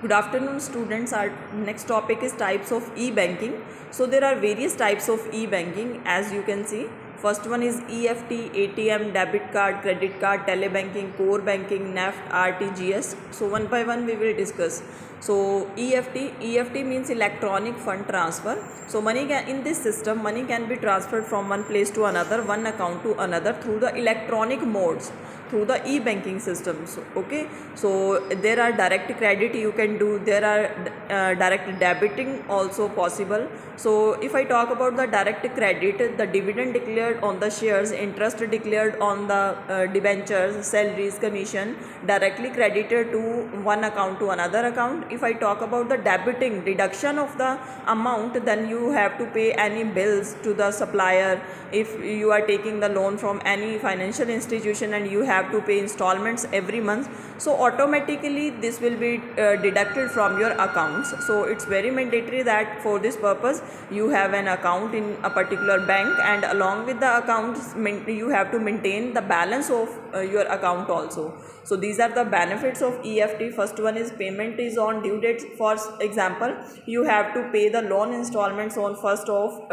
Good afternoon, students. Our next topic is types of e-banking. So there are various types of e-banking, as you can see. First one is EFT, ATM, debit card, credit card, telebanking, core banking, NEFT, RTGS. So one by one we will discuss. So EFT means electronic fund transfer. So in this system, money can be transferred from one place to another, one account to another through the electronic modes, through the e-banking systems. Okay, so there are direct credit you can do, there are direct debiting also possible. So if I talk about the direct credit, the dividend declared on the shares, interest declared on the debentures, salaries, commission directly credited to one account to another account. If I talk about the debiting, deduction of the amount, then you have to pay any bills to the supplier. If you are taking the loan from any financial institution and you have to pay installments every month, so automatically this will be deducted from your accounts. So it's very mandatory that for this purpose you have an account in a particular bank, and along with the accounts you have to maintain the balance of your account also. So these are the benefits of EFT. First one is payment is on due date. For example, you have to pay the loan installments on first of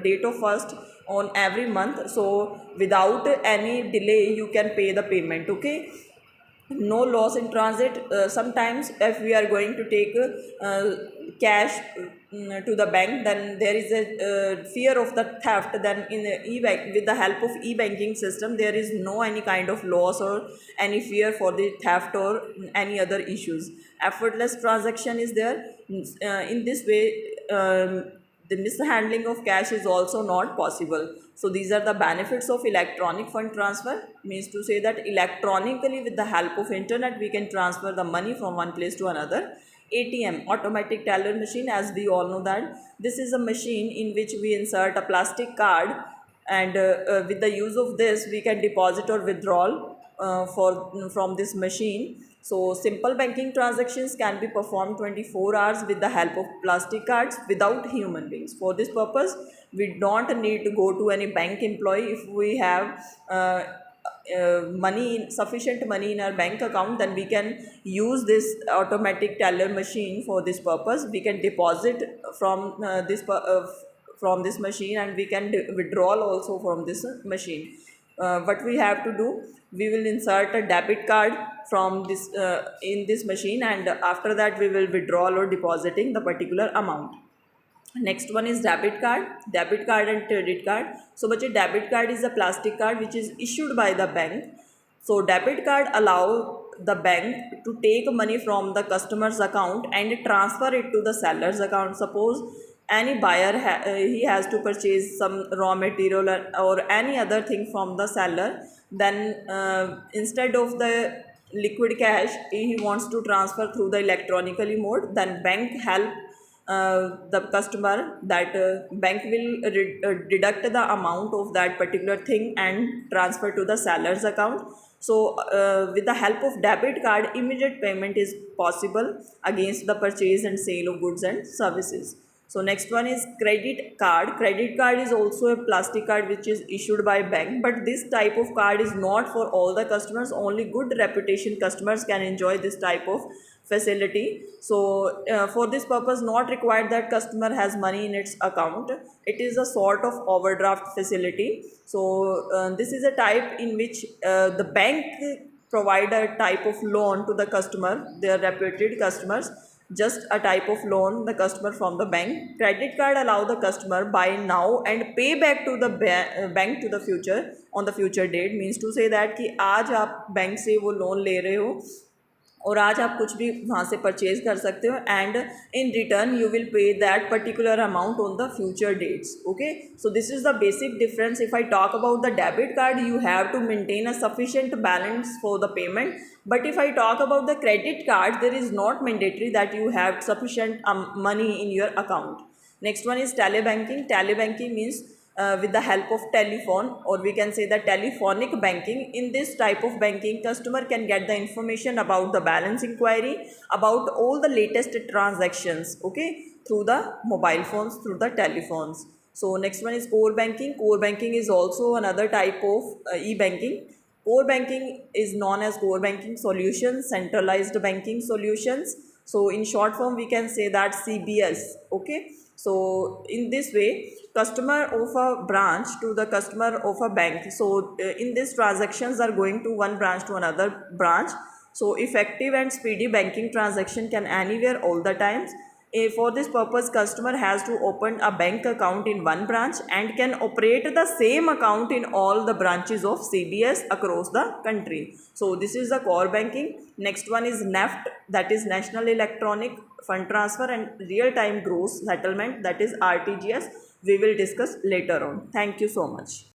date of first on every month. So without any delay you can pay the payment. Okay, no loss in transit. Sometimes if we are going to take cash to the bank, then there is a fear of the theft. Then in the e-bank, with the help of e-banking system, there is no any kind of loss or any fear for the theft or any other issues. Effortless transaction is there. In this way, the mishandling of cash is also not possible. So these are the benefits of electronic fund transfer. Means to say that electronically with the help of internet we can transfer the money from one place to another. ATM, automatic teller machine, as we all know that this is a machine in which we insert a plastic card, and with the use of this we can deposit or withdrawal for from this machine. So simple banking transactions can be performed 24 hours with the help of plastic cards without human beings. For this purpose, we don't need to go to any bank employee. If we have sufficient money in our bank account, then we can use this automatic teller machine for this purpose. We can deposit from this machine, and we can withdrawal also from this machine. What we have to do, we will insert a debit card from this in this machine, and after that we will withdraw or depositing the particular amount. Next one is debit card and credit card. So but a debit card is a plastic card which is issued by the bank. So debit card allow the bank to take money from the customer's account and transfer it to the seller's account. Suppose any buyer he has to purchase some raw material or any other thing from the seller, then instead of the liquid cash he wants to transfer through the electronically mode, then bank help the customer, that bank will deduct the amount of that particular thing and transfer to the seller's account. So with the help of debit card, immediate payment is possible against the purchase and sale of goods and services. So next one is credit card. Credit card is also a plastic card which is issued by bank, but this type of card is not for all the customers. Only good reputation customers can enjoy this type of facility. So for this purpose, not required that customer has money in its account. It is a sort of overdraft facility. So this is a type in which the bank provide a type of loan to the customer, their reputed customers, just a type of loan the customer from the bank. Credit card allow the customer buy now and pay back to the bank to the future on the future date. Means to say that कि आज आप bank से वो loan ले रहे हो और आज आप कुछ भी वहाँ से परचेज कर सकते हो, and in return you will pay that particular amount on the future dates. Okay, so this is the basic difference. If I talk about the debit card, you have to maintain a sufficient balance for the payment, but if I talk about the credit card, there is not mandatory that you have sufficient money in your account. Next one is telebanking. Telebanking means with the help of telephone, or we can say the telephonic banking. In this type of banking, customer can get the information about the balance inquiry, about all the latest transactions, okay, through the mobile phones, through the telephones. So next one is core banking. Core banking is also another type of e-banking. Core banking is known as core banking solutions, centralized banking solutions. So in short form we can say that CBS. Okay, so in this way customer of a branch to the customer of a bank, so in these transactions are going to one branch to another branch. So effective and speedy banking transaction can anywhere all the times. For this purpose customer has to open a bank account in one branch and can operate the same account in all the branches of CBS across the country. So this is the core banking. Next one is NEFT, that is National Electronic Fund Transfer and Real Time Gross Settlement, that is RTGS. We will discuss later on. Thank you so much.